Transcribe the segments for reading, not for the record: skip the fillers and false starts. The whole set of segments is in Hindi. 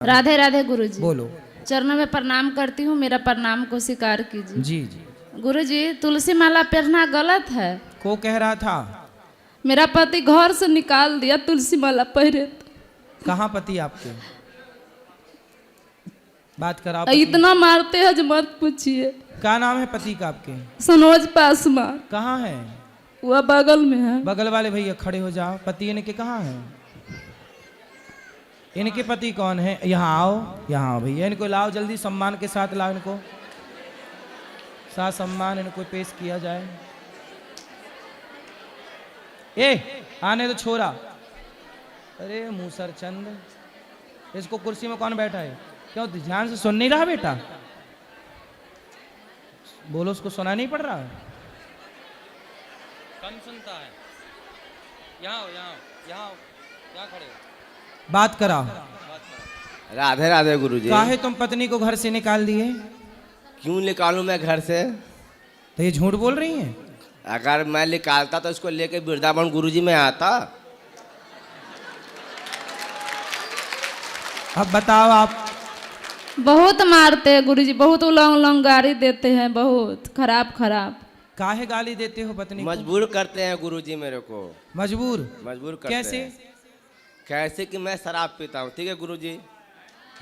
राधे राधे गुरुजी। बोलो। चरणों में प्रणाम करती हूँ, मेरा प्रणाम को स्वीकार कीजिए। जी जी। गुरुजी, तुलसी माला पहनना गलत है। को कह रहा था? मेरा पति घर से निकाल दिया तुलसी माला पहने तो। कहाँ पति आपके? बात करा। इतना मारते हैं जो मत पूछिए। क्या नाम है पति का आपके? सनोज पासवान। कहाँ है? वह बगल में है। बगल वाले भैया खड़े हो जाओ। पति इनके कहाँ है? इनके पति कौन है? यहाँ आओ, यहाँ आओ भैया। इनको लाओ जल्दी, सम्मान के साथ लाओ इनको, साथ सम्मान इनको पेश किया जाए। ए आने तो छोरा। अरे मूसर चंद, इसको कुर्सी में कौन बैठा है? क्यों ध्यान से सुन नहीं रहा बेटा? बोलो, उसको सुना नहीं पड़ रहा? कम सुनता है। यहाँ खड़े हो। बात करा। राधे राधे गुरुजी। काहे तुम पत्नी को घर से निकाल दिए? क्यों निकालूं मैं घर से? तो ये झूठ बोल रही हैं। अगर मैं निकालता तो इसको लेके वृंदावन गुरुजी में आता। अब बताओ आप। बहुत मारते हैं गुरुजी, बहुत उलंग उलंग गाड़ी देते हैं, बहुत खराब खराब। काहे गाली देते हो पत्नी को? मजबूर करते हैं गुरुजी मेरे को। मजबूर करते कैसे? हैं। कैसे कि मैं शराब पीता हूँ, ठीक है गुरुजी,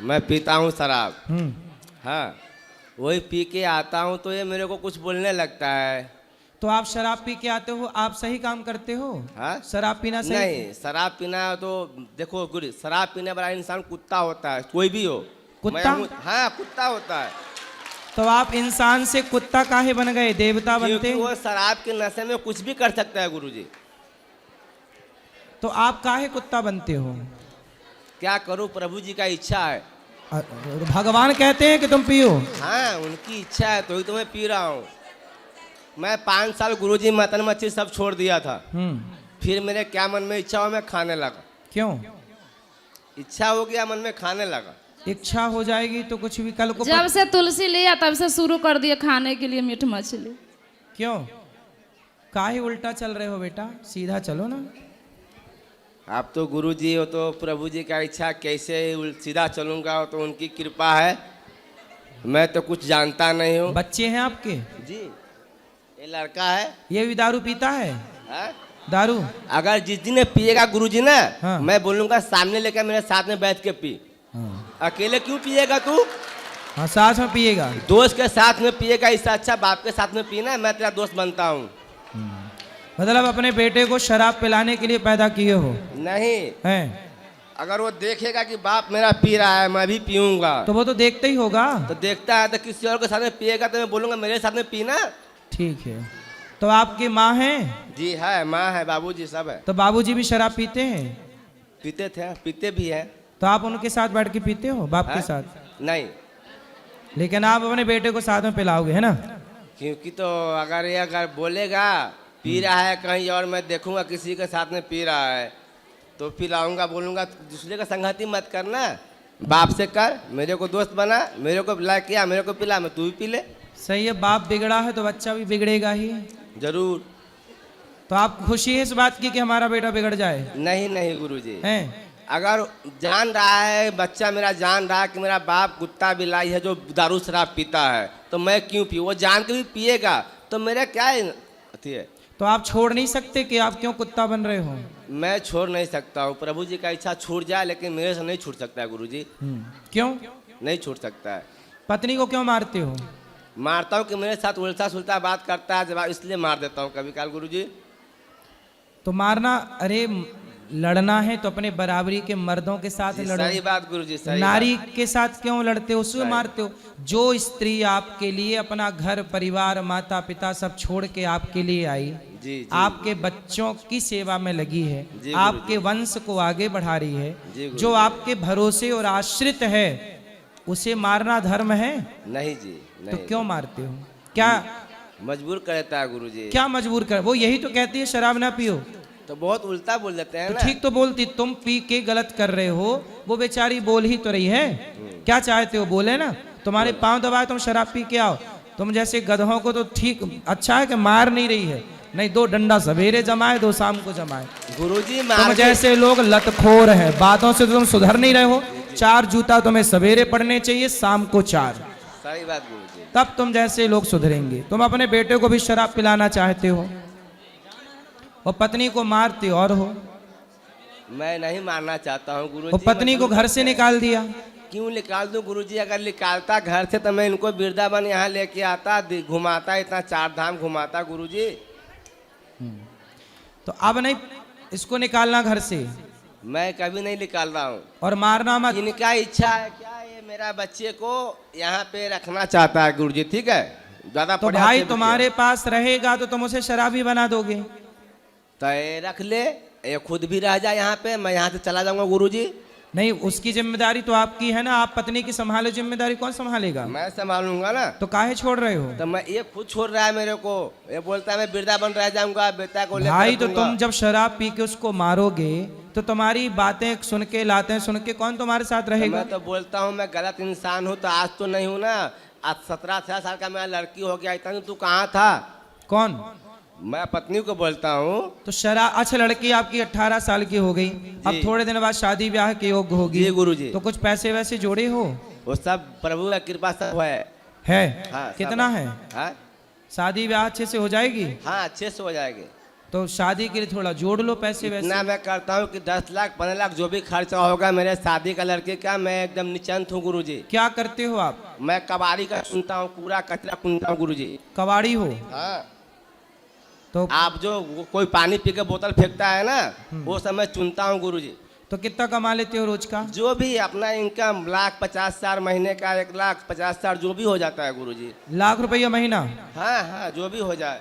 मैं पीता हूँ शराब। हाँ, वही पी के आता हूँ तो ये मेरे को कुछ बोलने लगता है। तो आप शराब पी के आते हो, आप सही काम करते हो? हाँ? शराब पीना सही? नहीं, शराब पीना तो देखो गुरु, शराब पीने वाला इंसान कुत्ता होता है, कोई भी हो। कुत्ता? हाँ, कुत्ता होता है। तो आप इंसान से कुत्ता काहे बन गए, देवता बनते? क्योंकि वो शराब के नशे में कुछ भी कर सकता है गुरुजी। तो आप काहे कुत्ता बनते हो? क्या करूं, प्रभु जी का इच्छा है। भगवान कहते हैं कि तुम पियो? हाँ, उनकी इच्छा है तो ही तो मैं पी रहा हूँ। मैं 5 साल गुरुजी मटन मच्छी सब छोड़ दिया था। फिर मेरे क्या मन में इच्छा हो, मैं खाने लगा। क्यों? इच्छा हो गया, मन में खाने लगा। इच्छा हो जाएगी तो कुछ भी कल को। जब से तुलसी लिया तब से शुरू कर दिए खाने के लिए मीट मछली। क्यों? काहे उल्टा चल रहे हो बेटा? सीधा चलो ना। आप तो गुरुजी हो तो प्रभु जी का इच्छा, कैसे सीधा चलूंगा, तो उनकी कृपा है। मैं तो कुछ जानता नहीं हूँ। बच्चे हैं आपके? जी, ये लड़का है। ये भी दारू पीता है? हाँ? दारू? अगर जिस दिन पिएगा गुरुजी ना, हाँ। मैं बोलूंगा सामने लेकर मेरे साथ में बैठ के पी। हाँ। अकेले क्यों पिएगा तू? हाँ, साथ में पिएगा। दोस्त के साथ में पिएगा, इससे अच्छा बाप के साथ में पीना। मैं तेरा दोस्त बनता हूँ। मतलब अपने बेटे को शराब पिलाने के लिए पैदा किए हो? नहीं हैं? अगर वो देखेगा कि बाप मेरा पी रहा है, मैं भी पीऊंगा, तो वो तो देखते ही होगा। तो देखता है तो किसी और के साथ में पिएगा तो मैं बोलूंगा मेरे साथ में पीना। ठीक है। तो आपकी माँ है? जी है, माँ है, बाबूजी सब है। तो बाबूजी भी शराब पीते हैं? पीते थे, पीते भी है। तो आप उनके साथ बैठ के पीते हो, बाप के साथ? नहीं, लेकिन आप अपने बेटे को साथ में पिलाओगे, है ना? क्योंकि तो अगर ये अगर बोलेगा पी रहा है कहीं और, मैं देखूंगा किसी के साथ में पी रहा है तो पिलाऊंगा, बोलूंगा दूसरे का संगति मत करना, बाप से कर, मेरे को दोस्त बना, मेरे को पिला किया, मेरे को पिला, मैं तू भी पी ले। सही है, बाप बिगड़ा है तो बच्चा भी बिगड़ेगा ही। जरूर। तो आप खुशी है इस बात की कि हमारा बेटा बिगड़ जाए? नहीं नहीं गुरुजी, हैं? अगर जान रहा है बच्चा मेरा, जान रहा है कि मेरा बाप कुत्ता बिलाई है जो दारू शराब पीता है, तो मैं क्यों पीऊँ? वो जान के भी पिएगा तो मेरा क्या अथी है? तो आप छोड़ नहीं सकते कि आप क्यों कुत्ता बन रहे हो? मैं छोड़ नहीं सकता हूँ, प्रभु जी का इच्छा छूट जाए, लेकिन मेरे से नहीं छूट सकता है गुरुजी। क्यों? नहीं छूट सकता है। पत्नी को क्यों मारते हो? मारता हूँ कि मेरे साथ उल्टा सुल्टा बात करता है, जवाब इसलिए मार देता हूँ कभी काल गुरुजी। तो मारना, अरे लड़ना है तो अपने बराबरी के मर्दों के साथ लड़ो। सही बात गुरुजी, सही नारी बात। के साथ क्यों लड़ते हो, उसको मारते हो? जो स्त्री आपके लिए अपना घर परिवार माता पिता सब छोड़ के आपके लिए आई, जी, आपके बच्चों की सेवा में लगी है, जी, आपके वंश को आगे बढ़ा रही है, जी, जो आपके भरोसे और आश्रित है, उसे मारना धर्म है? नहीं जी, नहीं। तो क्यों मारते हो? क्या मजबूर कर देता है गुरुजी। क्या मजबूर कर? वो यही तो कहती है शराब ना पियो। तो बहुत उल्टा बोल देते हैं तो ना। ठीक तो बोलती, तुम पी के गलत कर रहे हो, वो बेचारी बोल ही तो रही है। क्या चाहते हो, बोले ना? तुम्हारे पांव दबाए तुम शराब पी के आओ। तुम जैसे गधों को तो ठीक अच्छा है कि मार नहीं रही है, नहीं 2 डंडा सवेरे जमाए 2 शाम को जमाए। गुरुजी तुम जैसे लोग लतखोर हैं, बातों से तो तुम सुधर नहीं रहे हो। 4 जूता तुम्हें सवेरे पड़ने चाहिए, शाम को 4, सही बात गुरुजी। तब तुम जैसे लोग सुधरेंगे। तुम अपने बेटे को भी शराब पिलाना चाहते हो और पत्नी को मारते और हो। मैं नहीं मानना चाहता हूँ गुरुजी। और पत्नी को घर से निकाल दिया। क्यों निकाल दूं गुरुजी? अगर निकालता घर से तो मैं इनको वृंदावन यहाँ लेके आता, घुमाता, इतना 4 धाम घुमाता गुरुजी। तो अब नहीं इसको निकालना घर से, मैं कभी नहीं निकाल रहा हूँ। और मारना मत। इनका इच्छा है क्या, ये मेरा बच्चे को यहाँ पे रखना चाहता है गुरुजी, ठीक है? ज्यादा तो भाई तुम्हारे पास रहेगा तो तुम उसे शराबी बना दोगे। तो ये रख ले, ये खुद भी रह जाए यहाँ पे, मैं यहाँ से चला जाऊंगा गुरुजी। नहीं, उसकी जिम्मेदारी तो आपकी है ना, आप पत्नी की संभालो, जिम्मेदारी कौन संभालेगा? मैं संभालूंगा ना। तो काहे छोड़ रहे हो? तो मैं, ये खुद छोड़ रहा है मेरे को, ये बोलता है मैं वृंदावन रह जाऊंगा, बेटा को लेकर भाई तो रखूंगा। तुम जब शराब पी के उसको मारोगे तो तुम्हारी बातें सुन के, लाते सुन के कौन तुम्हारे साथ तो रहेगा? मैं तो बोलता हूँ मैं गलत इंसान हूँ, तो आज तो नहीं हूँ ना। आज 17-18 साल का मेरा लड़की हो गया, इतना तू कहाँ था? कौन? मैं पत्नी को बोलता हूँ। तो शराब, अच्छा लड़की आपकी 18 साल की हो गई, अब थोड़े दिन बाद शादी ब्याह के योग्य होगी। जी गुरुजी। तो कुछ पैसे वैसे जोड़े हो? वो सब प्रभु का कृपा सब है। हाँ, कितना है? हाँ शादी ब्याह अच्छे से हो जाएगी? हाँ, अच्छे से हो जाएगी। तो शादी के लिए थोड़ा जोड़ लो पैसे वैसे। इतना मैं करता हूँ कि 10 लाख 15 लाख जो भी खर्चा होगा मेरे शादी का लड़के का, मैं एकदम निश्चिंत हूँ गुरुजी। क्या करते हो आप? मैं कबाड़ी का सुनता हूँ, कूड़ा कचरा सुनता हूँ गुरुजी। कबाड़ी हो? हाँ। तो आप जो कोई पानी पी के बोतल फेंकता है ना, वो सब मैं चुनता हूँ गुरुजी। तो कितना कमा लेते हो रोज का? जो भी अपना इनकम, 1,50,000 महीने का, 1,50,000 जो भी हो जाता है गुरुजी। लाख रुपया महीना? हाँ हाँ, जो भी हो जाए।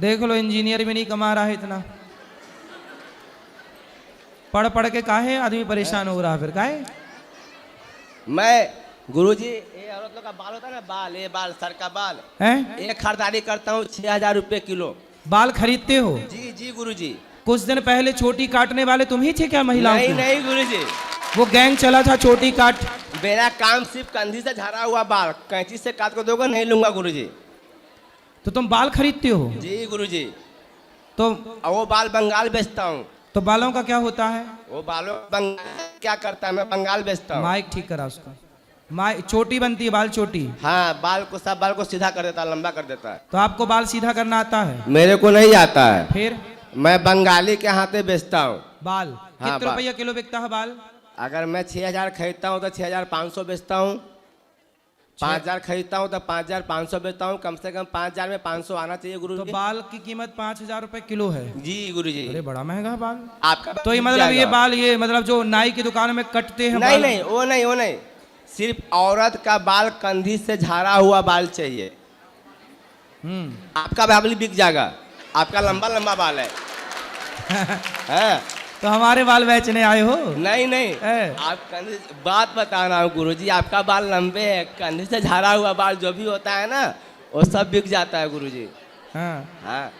देख लो, इंजीनियर भी नहीं कमा रहा है इतना। पढ़ पढ़ के काहे आदमी परेशान हो रहा है फिर? काहे? मैं गुरुजी, ये औरत लोग का बाल होता है ना, बाल, ये बाल, सर का बाल हैं? एक खरीदारी करता हूँ 6,000 रुपये किलो। बाल खरीदते हो? जी जी गुरुजी। कुछ दिन पहले चोटी काटने वाले तुम ही थे क्या महिलाओं नहीं की? नहीं गुरुजी, वो गैंग चला था चोटी काट। मेरा काम सिर्फ कंधी से झड़ा हुआ बाल कैंची से काट को दोगे, नहीं लूंगा गुरुजी। तो तुम बाल खरीदते हो? जी गुरुजी। तो और वो बाल बंगाल बेचता हूँ। तो बालों का क्या होता है? वो बालों बंगाल क्या करता है, मैं बंगाल बेचता हूँ। माइक ठीक करा उसका। चोटी बनती है, बाल चोटी। हाँ, बाल को, सब बाल को सीधा कर देता है, लंबा कर देता है। तो आपको बाल सीधा करना आता है? मेरे को नहीं आता है। फिर? मैं बंगाली के हाथे बेचता हूँ बाल। हाँ, कितने रुपया किलो बिकता है बाल? अगर मैं 6,000 खरीदता हूँ तो 6,500 बेचता हूँ। 5,000 खरीदता हूँ तो 5,500 बेचता हूँ। कम से कम 5,000 में 500 आना चाहिए गुरु तो जी। बाल की कीमत 5,000 रुपए किलो है? जी गुरु जी। अरे बड़ा महंगा है बाल। आपका तो ये मतलब ये बाल, ये मतलब जो नाई की दुकान में कटते हैं नहीं बाल? नहीं, वो नहीं, वो नहीं। सिर्फ औरत का बाल कंधी से झाड़ा हुआ बाल चाहिए। आपका बाल बिक जाएगा, आपका लंबा लंबा बाल है। हाँ। तो हमारे बाल बेचने आए हो? नहीं नहीं, है। आप कंधे, बात बता रहा हूँ गुरुजी, आपका बाल लंबे है, कंधे से झाड़ा हुआ बाल जो भी होता है ना, वो सब बिक जाता है गुरुजी। हाँ। हाँ।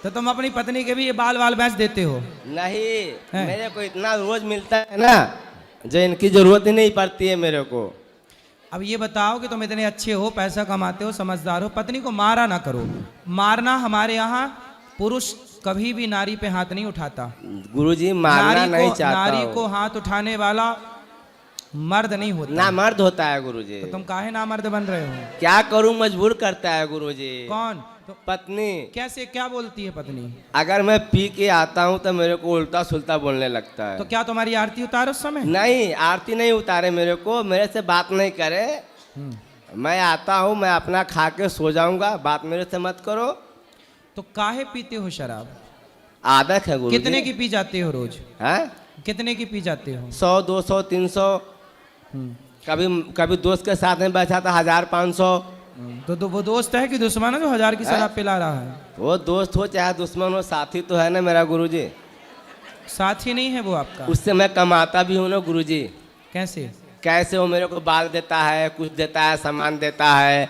तो तुम अपनी पत्नी के भी ये बाल वाल बेच देते हो? नहीं, है। मेरे को इतना रोज मिलता है ना, जो इनकी जरूरत ही नहीं पड़ती है मेरे को। अब ये बताओ कि तुम इतने अच्छे हो, पैसा कमाते हो, समझदार हो, पत्नी को मारा ना करो। मारना हमारे यहाँ, पुरुष कभी भी नारी पे हाथ नहीं उठाता। गुरुजी, मारना नहीं चाहता नारी हूँ। को हाथ उठाने वाला मर्द नहीं होता। ना मर्द होता है गुरुजी। तो तुम काहे ना मर्द बन रहे हो? क्या करूं, मजबूर करता है गुरुजी। कौन? तो पत्नी। कैसे, क्या बोलती है पत्नी? अगर मैं पी के आता हूं तो मेरे को उल्टा सुल्टा बोलने लगता है। तो क्या तुम्हारी आरती उतारो उस समय? नहीं, आरती नहीं उतारे मेरे को, मेरे से बात नहीं करे। मैं आता हूँ, मैं अपना खा के सो जाऊंगा, बात मेरे से मत करो। तो काहे पीते हो शराब? आदत है गुरुजी। कितने की पी जाते हो रोज? हैं? कितने की पी जाते हो? 100, 200, 300। कभी कभी दोस्त के साथ में बैठा था 1,000-500। तो वो दोस्त है कि दुश्मन है जो 1,000 की शराब पिला रहा है? वो दोस्त हो चाहे दुश्मन हो, साथी तो है ना मेरा गुरुजी। साथी नहीं है वो आपका? उससे मैं कमाता भी हूँ ना गुरुजी। कैसे? कैसे? वो मेरे को बाल देता है, कुछ देता है, सामान देता है,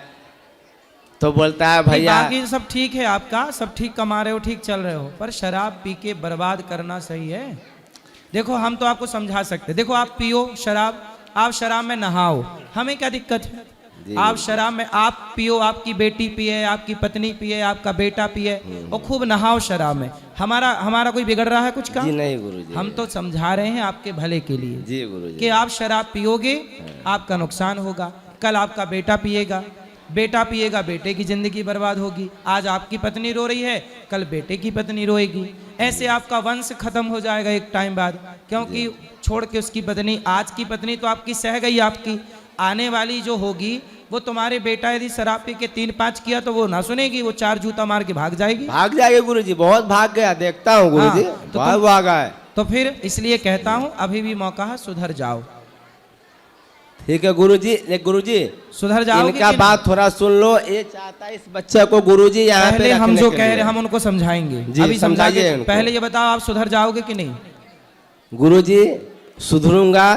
तो बोलता है भैया। बाकी सब ठीक है, आपका सब ठीक, कमा रहे हो, ठीक चल रहे हो, पर शराब पी के बर्बाद करना सही है? देखो हम तो आपको समझा सकते, देखो आप पियो शराब, आप शराब में नहाओ, हमें क्या दिक्कत है? आप शराब में आप पियो, आपकी बेटी पिए, आपकी पत्नी पिए, आपका बेटा पिए और खूब नहाओ शराब में। हमारा कोई बिगड़ रहा है कुछ का? जी नहीं गुरुजी। हम तो समझा रहे हैं आपके भले के लिए जी गुरुजी। कि आप शराब पियोगे आपका नुकसान होगा, कल आपका बेटा पिएगा, बेटे की जिंदगी बर्बाद होगी। आज आपकी पत्नी रो रही है, कल बेटे की पत्नी रोएगी। ऐसे आपका वंश खत्म हो जाएगा एक टाइम बाद, क्योंकि छोड़ के उसकी पत्नी, आज की पत्नी तो आपकी सह गई, आपकी आने वाली जो होगी वो तुम्हारे बेटा यदि शराब पी के 3-5 किया तो वो ना सुनेगी, वो 4 जूता मार के भाग जाएगी। भाग जाएगी गुरुजी, बहुत भाग गया, देखता हूँ गुरुजी। हाँ, तो बहुत भागा है। तो फिर इसलिए कहता हूँ अभी भी मौका है, सुधर जाओ। ठीक है गुरुजी। ले गुरुजी, सुधर जाओगे इनका कि बात थोड़ा सुन लो। ये चाहता है इस बच्चे को गुरुजी यहाँ पे पहले हम रखने जो के कह लिए। रहे हम उनको समझाएंगे। जी, अभी समझा समझाइए के उनको। पहले ये बताओ आप सुधर जाओगे कि नहीं? गुरुजी सुधरूंगा,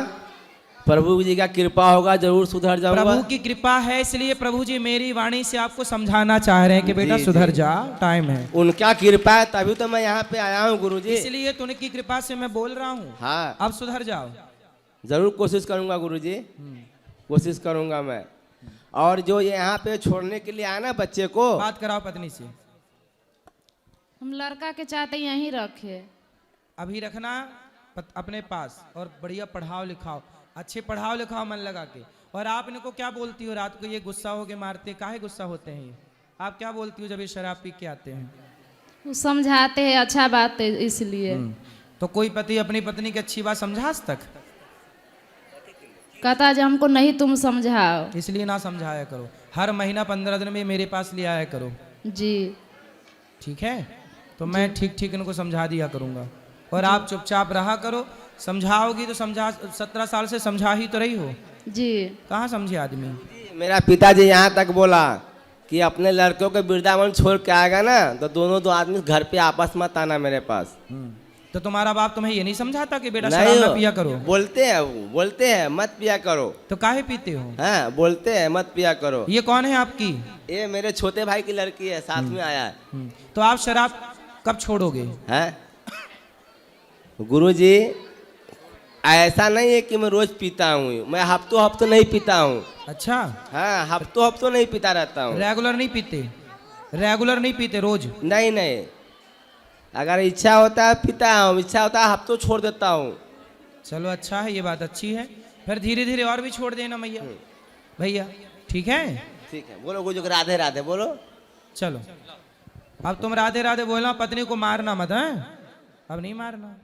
प्रभु जी का कृपा होगा, जरूर सुधर जाऊंगा। प्रभु की कृपा है, इसलिए प्रभु जी मेरी वाणी से आपको समझाना चाह रहे हैं कि बेटा जी, सुधर जी। जा, टाइम है। उनका कृपा है तभी तो मैं यहाँ पे आया हूँ गुरुजी। इसलिए तो उनकी कृपा से मैं बोल रहा हूँ। हाँ, अब सुधर जाओ। जरूर कोशिश करूंगा गुरुजी, कोशिश करूंगा मैं। और जो ये यहाँ पे छोड़ने के लिए आया ना बच्चे को, बात कराओ पत्नी से। हम लड़का के चाहते यहीं रखे। अभी रखना अपने पास और बढ़िया पढ़ाओ लिखाओ, अच्छे पढ़ाओ लिखाओ मन लगा के। और आप इनको क्या बोलती हो रात को ये गुस्सा हो के मारते, काहे गुस्सा होते हैं ये? आप क्या बोलती हो जब ये शराब पी के आते हैं? वो समझाते हैं, अच्छा बात है इसलिए। तो कोई पति अपनी पत्नी की अच्छी बात समझा आज तक? कहता जो हमको नहीं तुम समझाओ। इसलिए ना समझाया करो, हर महीना 15 दिन में मेरे पास ले आया करो, जी ठीक है? तो मैं ठीक ठीक इनको समझा दिया करूँगा और आप चुपचाप रहा करो। समझाओगी तो समझा, 17 साल से समझा ही तो रही हो, जी। कहाँ समझे आदमी? मेरा पिताजी यहाँ तक बोला कि अपने लड़कों को वृंदावन छोड़ के आएगा ना तो दोनों दो आदमी घर पे आपस मत आना मेरे पास। तो तुम्हारा बाप तुम्हें ये नहीं समझाता कि बेटा नहीं शराब ना हो, पिया करो? बोलते हैं मत पिया करो। तो काहे पीते हो? हाँ, बोलते हैं मत पिया करो। ये कौन है आपकी? ये मेरे छोटे भाई की लड़की है, साथ में आया है। तो आप शराब कब छोड़ोगे? हैं? गुरुजी ऐसा नहीं है कि मैं रोज पीता हूँ, मैं हफ्तों नहीं पीता हूँ। अच्छा, हाँ, हफ्तों नहीं पीता रहता हूँ। रेगुलर नहीं पीते? रेगुलर नहीं पीते रोज? नहीं, अगर इच्छा होता है पीता हूँ, इच्छा होता है हफ्तों छोड़ देता हूँ। चलो अच्छा है, ये बात अच्छी है। फिर धीरे धीरे और भी छोड़ देना मैया भैया, ठीक है? ठीक है, बोलो गुरु राधे राधे बोलो। चलो अब तुम राधे राधे बोलना, पत्नी को मारना मत, हैं? अब नहीं मारना।